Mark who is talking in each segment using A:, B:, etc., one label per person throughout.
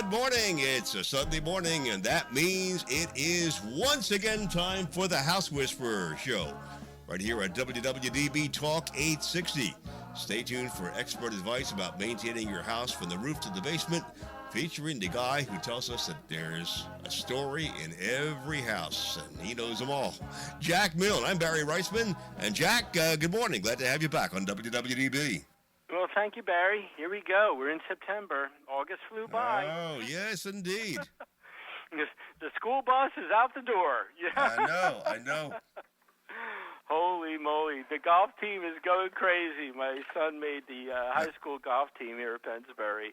A: Good morning. It's a Sunday morning, and that means it is once again time for the House Whisperer Show, right here at WWDB Talk 860. Stay tuned for expert advice about maintaining your house from the roof to the basement, featuring the guy who tells us that there's a story in every house, and he knows them all. Jack Milne. I'm Barry Reisman. And Jack, good morning. Glad to have you back on WWDB.
B: Well, thank you, Barry. Here we go. We're in September. August flew by.
A: Oh, yes, indeed.
B: The school bus is out the door. Yeah.
A: I know.
B: Holy moly. The golf team is going crazy. My son made the high school golf team here at Pennsbury.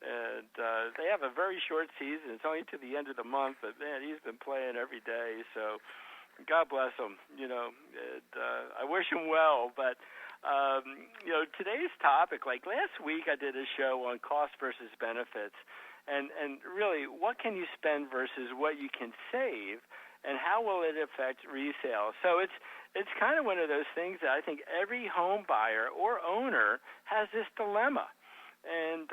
B: And they have a very short season. It's only to the end of the month, but, man, he's been playing every day. So God bless him, I wish him well. But, today's topic, like last week I did a show on cost versus benefits. And really, what can you spend versus what you can save, and how will it affect resale? So it's kind of one of those things that I think every home buyer or owner has this dilemma. And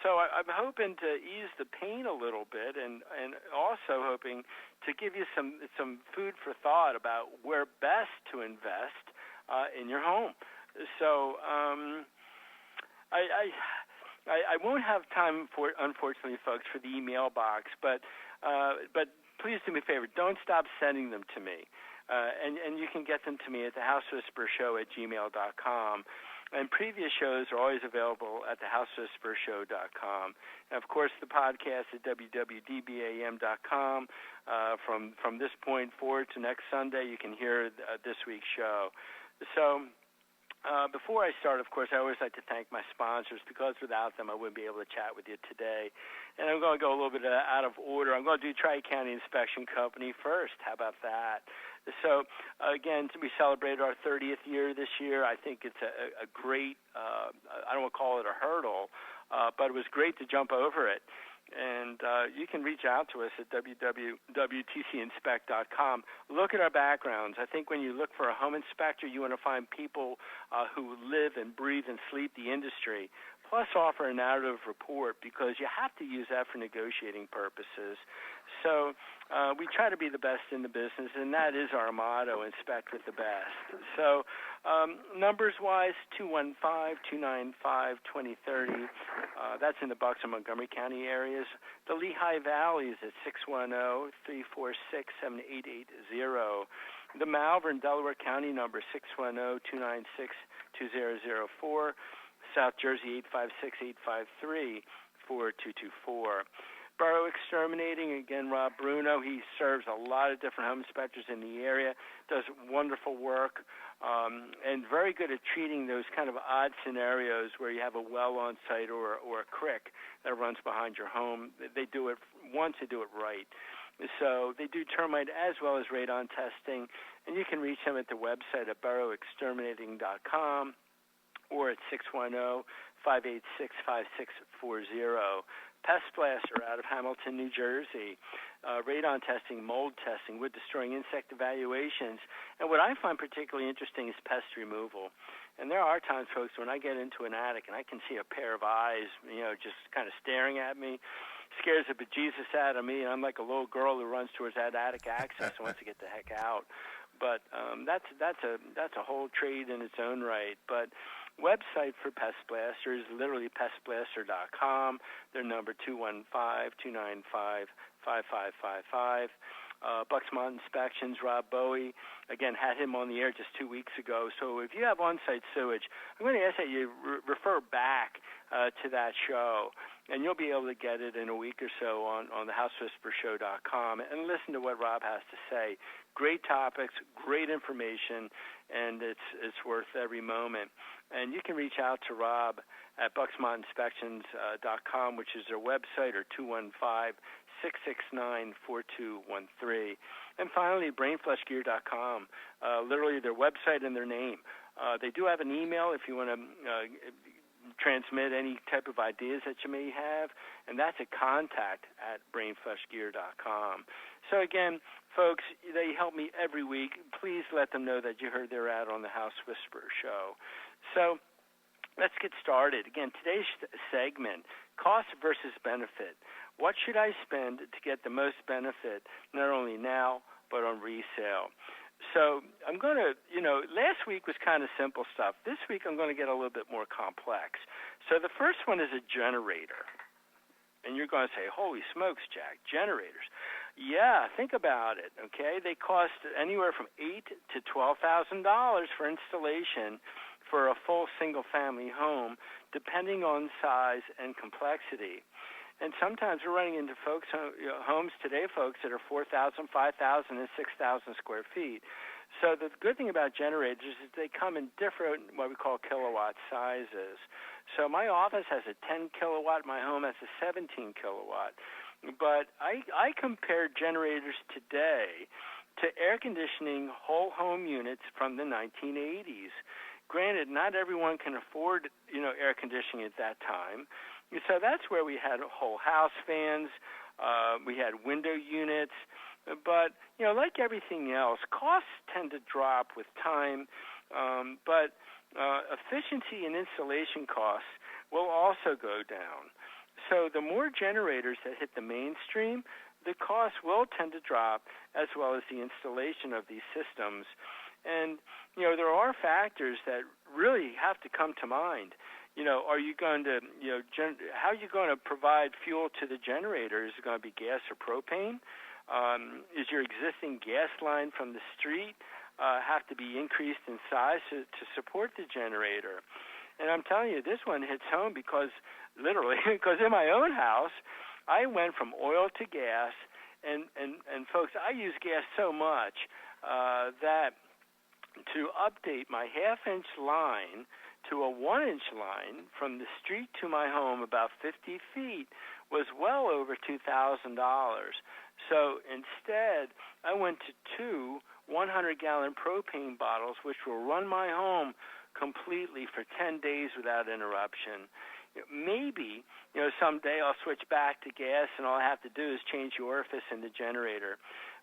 B: so I'm hoping to ease the pain a little bit, and also hoping to give you some food for thought about where best to invest in your home. So I won't have time for, unfortunately, folks, for the email box, but please do me a favor. Don't stop sending them to me. And you can get them to me at thehousewhisperershow@gmail.com. And previous shows are always available at thehousewhisperershow.com. And, of course, the podcast at www.dbam.com. From this point forward to next Sunday, you can hear this week's show. So before I start, of course, I always like to thank my sponsors, because without them I wouldn't be able to chat with you today. And I'm going to go a little bit out of order. I'm going to do Tri-County Inspection Company first. How about that? So, again, we celebrated our 30th year this year. I think it's a great, I don't want to call it a hurdle, but it was great to jump over it. And you can reach out to us at www.tcinspect.com. Look at our backgrounds. I think when you look for a home inspector, you want to find people who live and breathe and sleep the industry, plus offer a narrative report, because you have to use that for negotiating purposes. So we try to be the best in the business, and that is our motto, inspect with the best. So numbers-wise, 215-295-2030. That's in the Bucks and Montgomery County areas. The Lehigh Valley is at 610-346-7880. The Malvern, Delaware County number, 610-296-2004. South Jersey, 856-853-4224. Borough Exterminating, again, Rob Bruno. He serves a lot of different home inspectors in the area, does wonderful work, and very good at treating those kind of odd scenarios where you have a well on site or a creek that runs behind your home. They do it once, they do it right. So they do termite as well as radon testing, and you can reach them at the website at boroughexterminating.com or at 610-586-5640. Pest Blaster out of Hamilton, New Jersey. Radon testing, mold testing, wood-destroying insect evaluations. And what I find particularly interesting is pest removal. And there are times, folks, when I get into an attic and I can see a pair of eyes, just kind of staring at me, scares the bejesus out of me, and I'm like a little girl who runs towards that attic access and wants to get the heck out. But that's a whole trade in its own right. But website for Pest Blaster is literally pestblaster.com. Their number 215-295-5555. Bucksmont Inspections, Rob Bowie, again, had him on the air just 2 weeks ago. So if you have on-site sewage, I'm going to ask that you refer back to that show, and you'll be able to get it in a week or so on thehousewhisperershow.com and listen to what Rob has to say. Great topics, great information, and it's worth every moment. And you can reach out to Rob at bucksmontinspections.com, which is their website, or 215-669-4213. And finally, brainflushgear.com, literally their website and their name. They do have an email if you want to transmit any type of ideas that you may have, and that's at contact@brainflushgear.com. So again, folks, they help me every week. Please let them know that you heard their ad on the House Whisperer Show. So let's get started. Again, today's segment, cost versus benefit. What should I spend to get the most benefit, not only now, but on resale? So I'm going to, last week was kind of simple stuff. This week I'm going to get a little bit more complex. So the first one is a generator. And you're going to say, holy smokes, Jack, generators. Yeah, think about it, okay? They cost anywhere from $8,000 to $12,000 for installation for a full single-family home, depending on size and complexity. And sometimes we're running into homes today, folks, that are 4,000, 5,000, and 6,000 square feet. So the good thing about generators is they come in different, what we call kilowatt sizes. So my office has a 10 kilowatt, my home has a 17 kilowatt. But I compare generators today to air conditioning whole home units from the 1980s. Granted, not everyone can afford, air conditioning at that time. So that's where we had whole house fans, we had window units, but, like everything else, costs tend to drop with time, but efficiency and installation costs will also go down. So the more generators that hit the mainstream, the costs will tend to drop, as well as the installation of these systems. And, there are factors that really have to come to mind. Are you going to, how are you going to provide fuel to the generator? Is it going to be gas or propane? Is your existing gas line from the street have to be increased in size to support the generator? And I'm telling you, this one hits home because in my own house, I went from oil to gas, and folks, I use gas so much that to update my half-inch line to a 1-inch line from the street to my home about 50 feet was well over $2,000. So instead, I went to 2 100-gallon propane bottles, which will run my home completely for 10 days without interruption. Maybe, someday I'll switch back to gas, and all I have to do is change the orifice in the generator.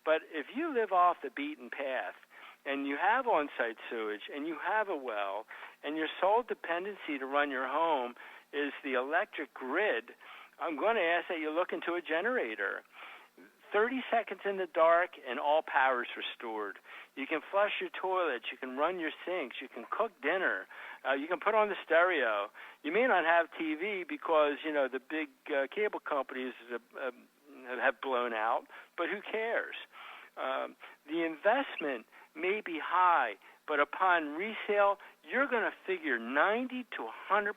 B: But if you live off the beaten path, and you have on-site sewage, and you have a well, and your sole dependency to run your home is the electric grid, I'm going to ask that you look into a generator. 30 seconds in the dark, and all power is restored. You can flush your toilets. You can run your sinks. You can cook dinner. You can put on the stereo. You may not have TV because, the big cable companies have blown out, but who cares? The investment may be high, but upon resale, you're going to figure 90 to 100%.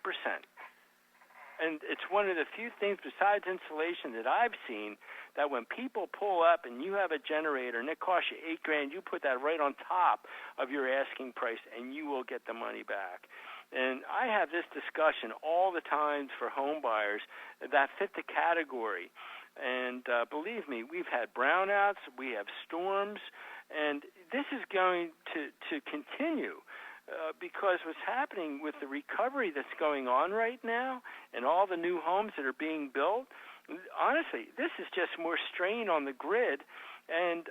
B: And it's one of the few things besides insulation that I've seen that when people pull up and you have a generator and it costs you $8,000, you put that right on top of your asking price and you will get the money back. And I have this discussion all the time for home buyers that fit the category. And believe me, we've had brownouts, we have storms, and this is going to continue because what's happening with the recovery that's going on right now and all the new homes that are being built, honestly, this is just more strain on the grid, and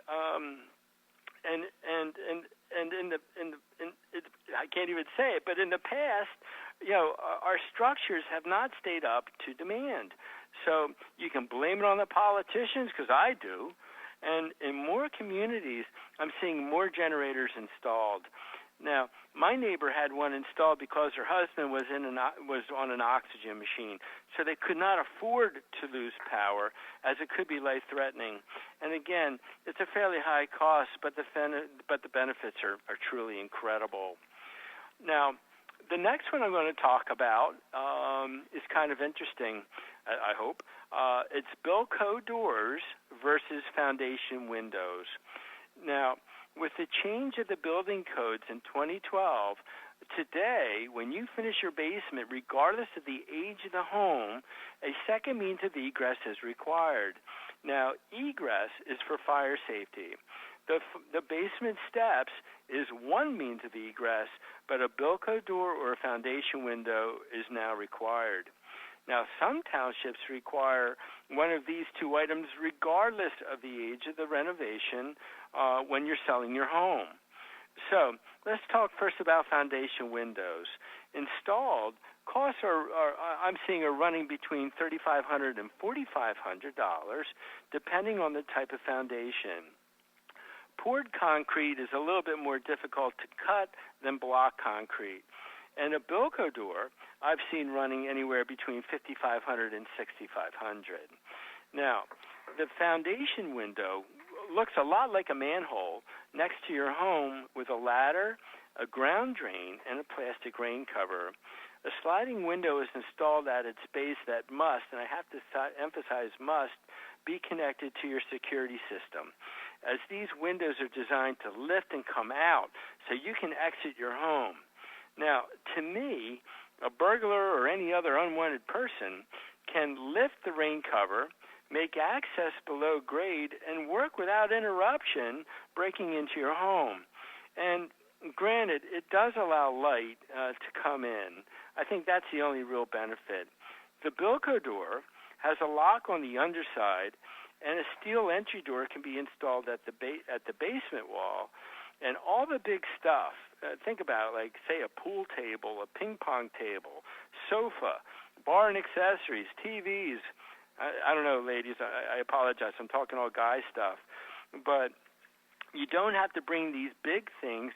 B: I can't even say it, but in the past, our structures have not stayed up to demand. So you can blame it on the politicians, because I do. And in more communities, I'm seeing more generators installed. Now, my neighbor had one installed because her husband was on an oxygen machine, so they could not afford to lose power, as it could be life-threatening. And again, it's a fairly high cost, but the benefits are truly incredible. Now, the next one I'm going to talk about is kind of interesting, I hope. It's Bilco doors versus foundation windows. Now, with the change of the building codes in 2012, today, when you finish your basement, regardless of the age of the home, a second means of egress is required. Now, egress is for fire safety. The basement steps is one means of egress, but a Bilco door or a foundation window is now required. Now, some townships require one of these two items regardless of the age of the renovation when you're selling your home. So let's talk first about foundation windows. Installed, Costs I'm seeing are running between $3,500 and $4,500, depending on the type of foundation. Poured concrete is a little bit more difficult to cut than block concrete. And a Bilco door I've seen running anywhere between $5,500 and $6,500. Now, the foundation window looks a lot like a manhole next to your home with a ladder, a ground drain, and a plastic rain cover. A sliding window is installed at its base that must, and I have to emphasize must, be connected to your security system, as these windows are designed to lift and come out so you can exit your home. Now, to me, a burglar or any other unwanted person can lift the rain cover, make access below grade, and work without interruption breaking into your home. And granted, it does allow light to come in. I think that's the only real benefit. The Bilco door has a lock on the underside, and a steel entry door can be installed at the basement wall. And all the big stuff, think about it, like, say, a pool table, a ping pong table, sofa, bar and accessories, TVs. I don't know, ladies, I apologize. I'm talking all guy stuff. But you don't have to bring these big things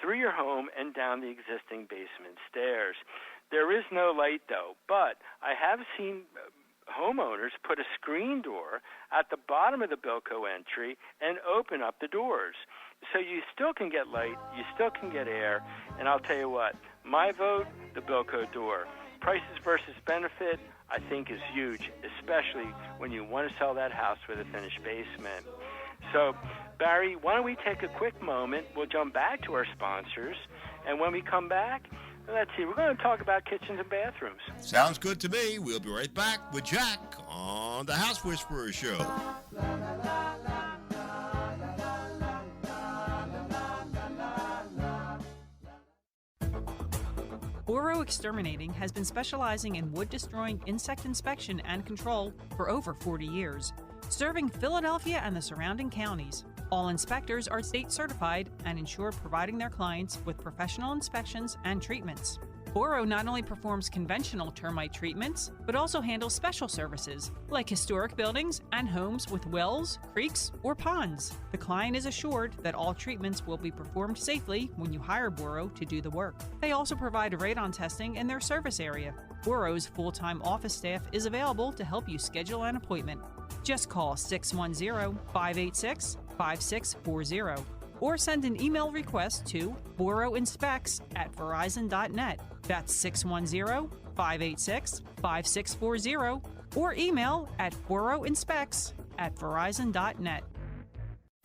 B: through your home and down the existing basement stairs. There is no light, though, but I have seen homeowners put a screen door at the bottom of the Bilco entry and open up the doors. So you still can get light, you still can get air, and I'll tell you what, my vote, the Bilco door. Prices versus benefit, I think, is huge, especially when you want to sell that house with a finished basement. So, Barry, why don't we take a quick moment? We'll jump back to our sponsors, and when we come back, let's see, we're going to talk about kitchens and bathrooms.
A: Sounds good to me. We'll be right back with Jack on the House Whisperer Show.
C: Boro Exterminating has been specializing in wood-destroying insect inspection and control for over 40 years, serving Philadelphia and the surrounding counties. All inspectors are state certified and ensure providing their clients with professional inspections and treatments. Boro not only performs conventional termite treatments, but also handles special services like historic buildings and homes with wells, creeks, or ponds. The client is assured that all treatments will be performed safely when you hire Boro to do the work. They also provide radon testing in their service area. Boro's full-time office staff is available to help you schedule an appointment. Just call 610-586-5640 or send an email request to boroinspects@verizon.net. That's 610-586-5640 or email at boroinspects@verizon.net.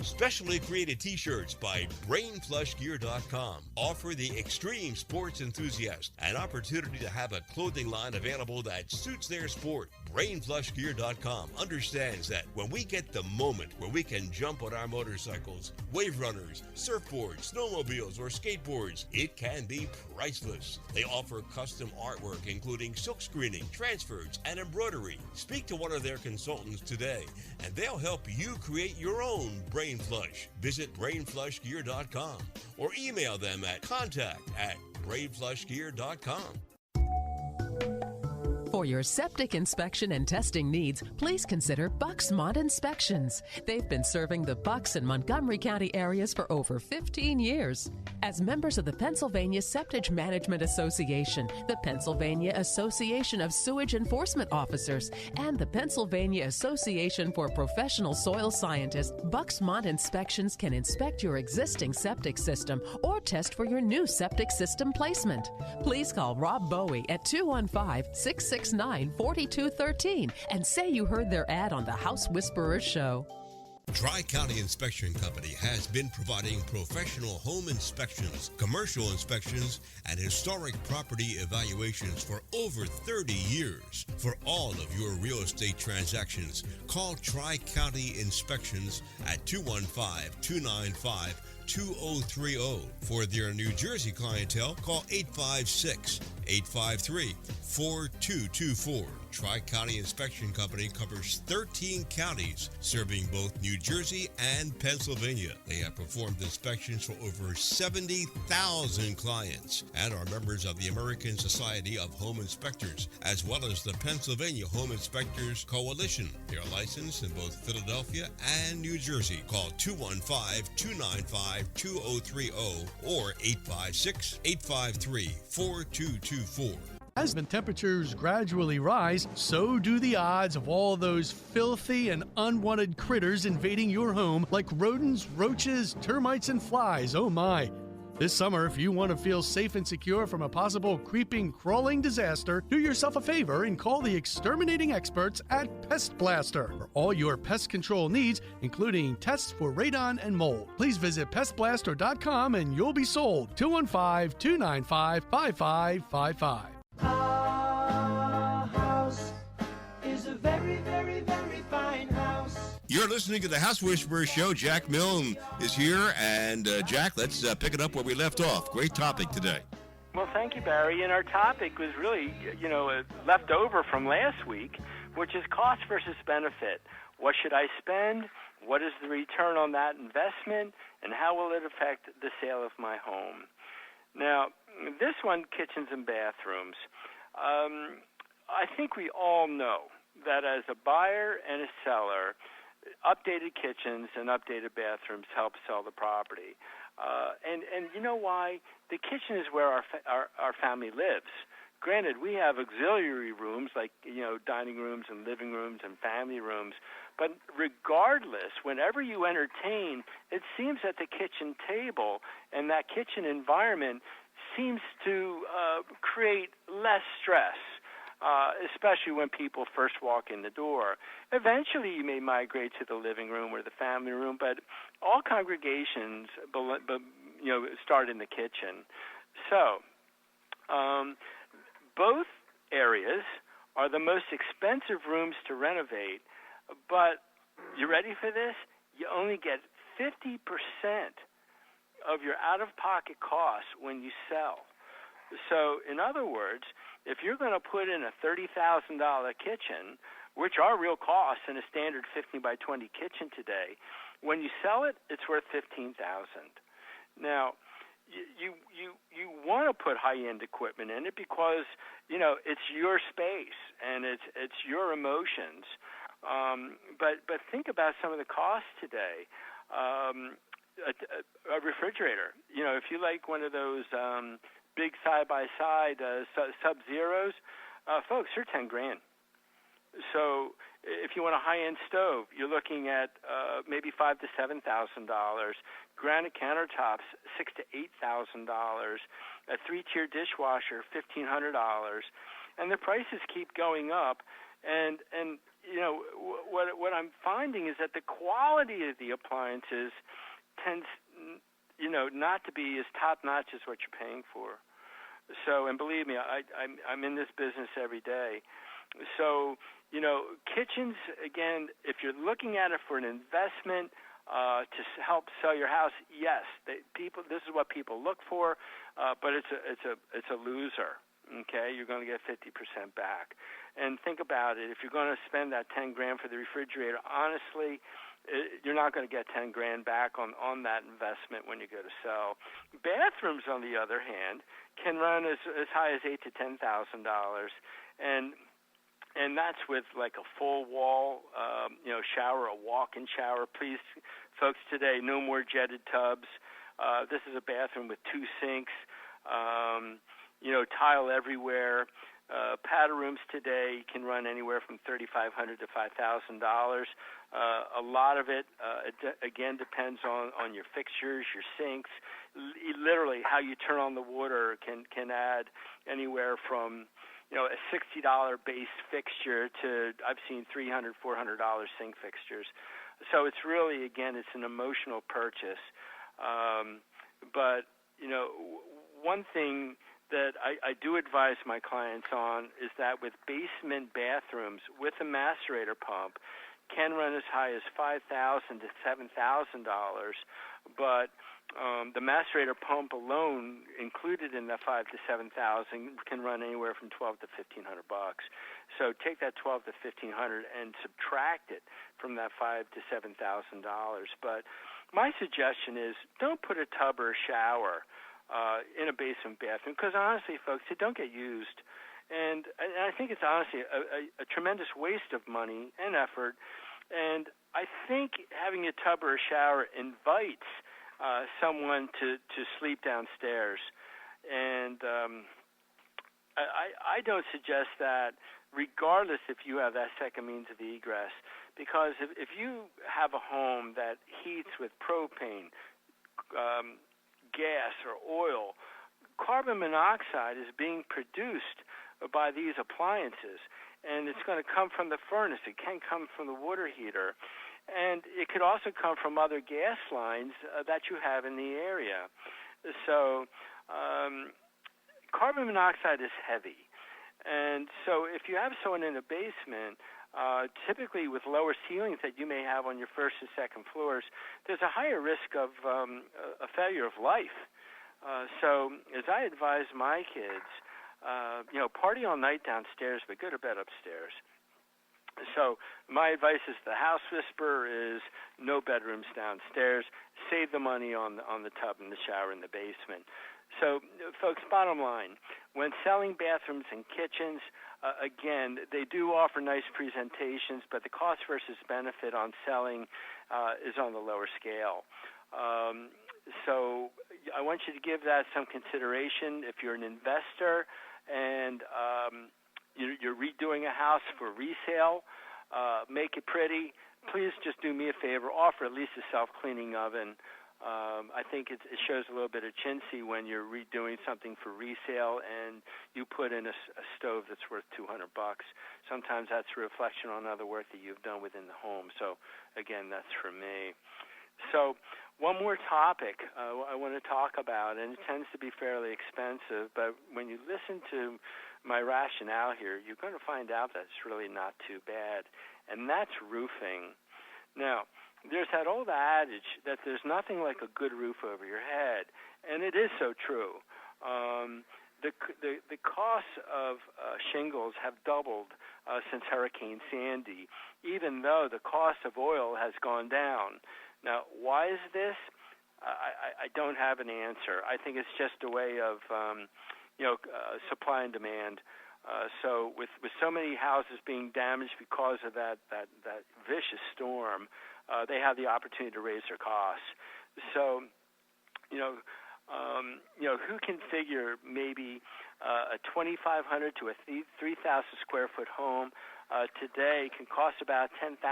A: Specially created t-shirts by BrainFlushGear.com offer the extreme sports enthusiast an opportunity to have a clothing line available that suits their sport. BrainFlushGear.com understands that when we get the moment where we can jump on our motorcycles, wave runners, surfboards, snowmobiles, or skateboards, it can be priceless. They offer custom artwork including silk screening, transfers, and embroidery. Speak to one of their consultants today and they'll help you create your own Brain Flush. Visit BrainFlushGear.com or email them at contact@BrainFlushGear.com.
D: For your septic inspection and testing needs, please consider Bucksmont Inspections. They've been serving the Bucks and Montgomery County areas for over 15 years. As members of the Pennsylvania Septic Management Association, the Pennsylvania Association of Sewage Enforcement Officers, and the Pennsylvania Association for Professional Soil Scientists, Bucksmont Inspections can inspect your existing septic system or test for your new septic system placement. Please call Rob Bowie at 215-669-4213 and say you heard their ad on the House Whisperer Show.
A: Tri-County Inspection Company has been providing professional home inspections, commercial inspections, and historic property evaluations for over 30 years. For all of your real estate transactions, call Tri-County Inspections at 215-295-2030. For their New Jersey clientele, call 856-853-4224. Tri-County Inspection Company covers 13 counties, serving both New Jersey and Pennsylvania. They have performed inspections for over 70,000 clients and are members of the American Society of Home Inspectors, as well as the Pennsylvania Home Inspectors Coalition. They are licensed in both Philadelphia and New Jersey. Call 215-295-2030 or 856-853-4224.
E: As the temperatures gradually rise, so do the odds of all those filthy and unwanted critters invading your home, like rodents, roaches, termites, and flies. Oh my! This summer, if you want to feel safe and secure from a possible creeping, crawling disaster, do yourself a favor and call the exterminating experts at Pest Blaster for all your pest control needs, including tests for radon and mold. Please visit pestblaster.com and you'll be sold. 215-295-5555.
F: Our house is a very, very, very fine house.
A: You're listening to the House Whisperer Show. Jack Milne is here, and Jack, let's pick it up where we left off. Great topic today.
B: Well, thank you, Barry. And our topic was really, left over from last week, which is cost versus benefit. What should I spend? What is the return on that investment? And how will it affect the sale of my home? Now, this one, kitchens and bathrooms. I think we all know that as a buyer and a seller, updated kitchens and updated bathrooms help sell the property. And you know why? The kitchen is where our family lives. Granted, we have auxiliary rooms like, dining rooms and living rooms and family rooms. But regardless, whenever you entertain, it seems that the kitchen table and that kitchen environment seems to create less stress, especially when people first walk in the door. Eventually, you may migrate to the living room or the family room, but all congregations, start in the kitchen. So, both areas are the most expensive rooms to renovate, but you ready for this? You only get 50% of your out-of-pocket costs when you sell. So, in other words, if you're going to put in a $30,000 kitchen, which are real costs in a standard 15 by 20 kitchen today, when you sell it, it's worth $15,000. Now, you want to put high-end equipment in it because it's your space and it's your emotions. But think about some of the costs today. A refrigerator. If you like one of those big side-by-side Sub-Zeros, folks, they're $10,000. So if you want a high-end stove, you're looking at maybe $5,000 to $7,000. Granite countertops, $6,000 to $8,000. A 3-tier dishwasher, $1,500. And the prices keep going up. And what I'm finding is that the quality of the appliances tends, not to be as top-notch as what you're paying for. So, and believe me, I'm in this business every day. So, kitchens, again, if you're looking at it for an investment to help sell your house, yes, this is what people look for, but it's a loser. Okay, you're going to get 50% back. And think about it. If you're going to spend that $10,000 for the refrigerator, honestly, you're not going to get $10,000 back on that investment when you go to sell. Bathrooms, on the other hand, can run as high as $8,000 to $10,000, and that's with like a full wall, shower, a walk-in shower. Please, folks, today, no more jetted tubs. This is a bathroom with 2 sinks. Tile everywhere. Powder rooms today can run anywhere from $3,500 to $5,000. A lot of it, again, depends on your fixtures, your sinks. Literally, how you turn on the water can add anywhere from a $60 base fixture to I've seen $300, $400 sink fixtures. So it's really, again, it's an emotional purchase. But one thing that I do advise my clients on is that with basement bathrooms with a macerator pump, can run as high as $5,000 to $7,000, but the macerator pump alone, included in that $5,000 to $7,000, can run anywhere from $1,200 to $1,500 bucks. So take that $1,200 to $1,500 and subtract it from that $5,000 to $7,000. But my suggestion is don't put a tub or a shower in a basement bathroom, because honestly, folks, they don't get used. And I think it's honestly a tremendous waste of money and effort. And I think having a tub or a shower invites someone to sleep downstairs. And I don't suggest that, regardless if you have that second means of egress, because if you have a home that heats with propane, gas, or oil, carbon monoxide is being produced by these appliances, and it's going to come from the furnace. It can come from the water heater, and it could also come from other gas lines that you have in the area. So carbon monoxide is heavy, and so if you have someone in a basement, typically with lower ceilings that you may have on your first and second floors, there's a higher risk of a failure of life. So as I advise my kids, party all night downstairs, but go to bed upstairs. So my advice is the house whisperer is no bedrooms downstairs. Save the money on the tub and the shower in the basement. So, folks, bottom line, when selling bathrooms and kitchens, again, they do offer nice presentations, but the cost versus benefit on selling is on the lower scale. So I want you to give that some consideration. If you're an investor and you're redoing a house for resale, make it pretty. Please just do me a favor, offer at least a self-cleaning oven. I think it shows a little bit of chintzy when you're redoing something for resale and you put in a stove that's worth $200. Sometimes that's a reflection on other work that you've done within the home. So, again, that's for me. So one more topic I want to talk about, and it tends to be fairly expensive, but when you listen to my rationale here, you're going to find out that it's really not too bad, and that's roofing. Now, there's that old adage that there's nothing like a good roof over your head, and it is so true. The costs of shingles have doubled since Hurricane Sandy, even though the cost of oil has gone down. Now, why is this? I don't have an answer. I think it's just a way of supply and demand. So with so many houses being damaged because of that vicious storm, they have the opportunity to raise their costs. So, who can figure maybe a 2,500 to a 3,000 square foot home today can cost about $10,000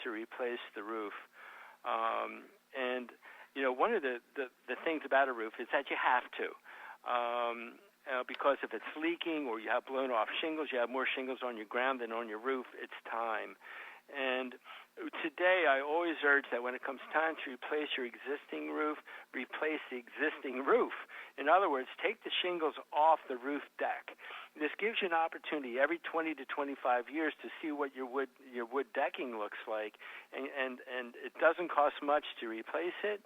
B: to replace the roof. And one of the things about a roof is that you have to. Because if it's leaking or you have blown off shingles, you have more shingles on your ground than on your roof, it's time. And today I always urge that when it comes time to replace your existing roof, replace the existing roof. In other words, take the shingles off the roof deck. This gives you an opportunity every 20 to 25 years to see what your wood decking looks like, and it doesn't cost much to replace it.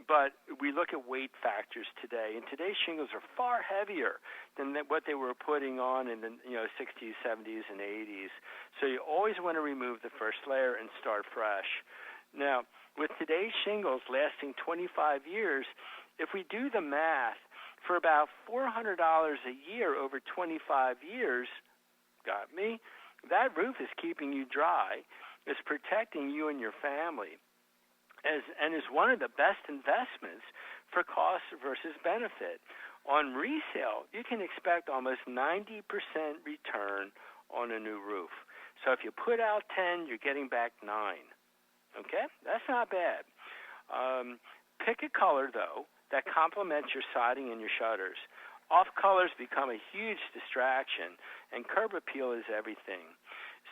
B: But we look at weight factors today, and today's shingles are far heavier than what they were putting on in the 60s, 70s, and 80s. So you always want to remove the first layer and start fresh. Now, with today's shingles lasting 25 years, if we do the math, for about $400 a year over 25 years, got me? That roof is keeping you dry, is protecting you and your family, and is one of the best investments for cost versus benefit. On resale, you can expect almost 90% return on a new roof. So if you put out 10, you're getting back 9. Okay? That's not bad. Pick a color, though, that complements your siding and your shutters. Off colors become a huge distraction, and curb appeal is everything.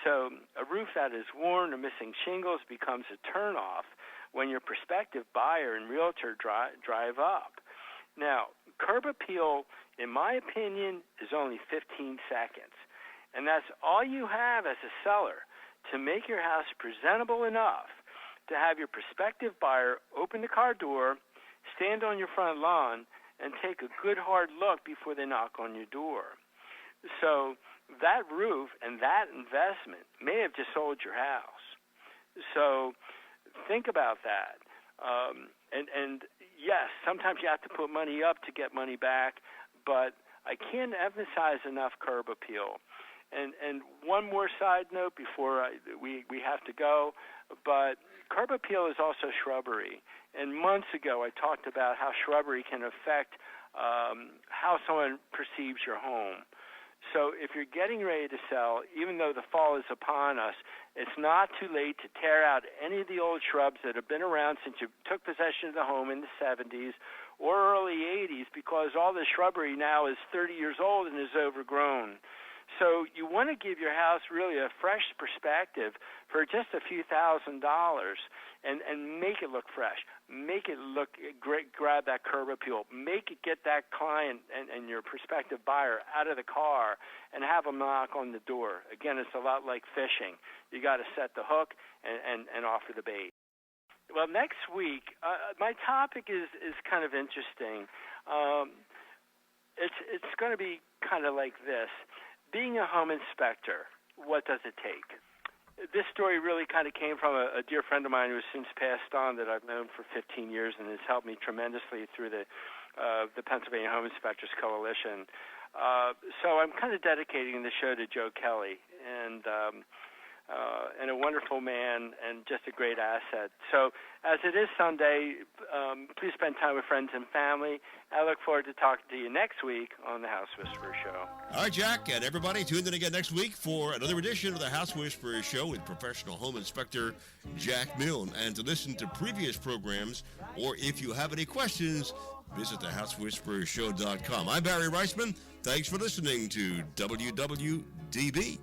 B: So a roof that is worn or missing shingles becomes a turnoff when your prospective buyer and realtor drive up. Now, curb appeal, in my opinion, is only 15 seconds. And that's all you have as a seller to make your house presentable enough to have your prospective buyer open the car door, stand on your front lawn, and take a good hard look before they knock on your door. So that roof and that investment may have just sold your house. So think about that. And yes, sometimes you have to put money up to get money back, but I can't emphasize enough curb appeal. And one more side note before we have to go, but curb appeal is also shrubbery. And months ago I talked about how shrubbery can affect how someone perceives your home. So if you're getting ready to sell, even though the fall is upon us, it's not too late to tear out any of the old shrubs that have been around since you took possession of the home in the 70s or early 80s, because all the shrubbery now is 30 years old and is overgrown. So you want to give your house really a fresh perspective for just a few $1,000s and make it look fresh. Make it look great, grab that curb appeal. Make it get that client and your prospective buyer out of the car and have them knock on the door. Again, it's a lot like fishing. You got to set the hook and offer the bait. Well, next week, my topic is kind of interesting. It's going to be kind of like this. Being a home inspector, what does it take? This story really kind of came from a dear friend of mine who has since passed on that I've known for 15 years and has helped me tremendously through the Pennsylvania Home Inspectors Coalition. So I'm kind of dedicating the show to Joe Kelly, and a wonderful man and just a great asset. So as it is Sunday, please spend time with friends and family. I look forward to talking to you next week on the House Whisperer Show.
A: All right, Jack, and everybody, tune in again next week for another edition of the House Whisperer Show with professional home inspector Jack Milne. And to listen to previous programs, or if you have any questions, visit thehousewhisperershow.com. I'm Barry Reisman. Thanks for listening to WWDB.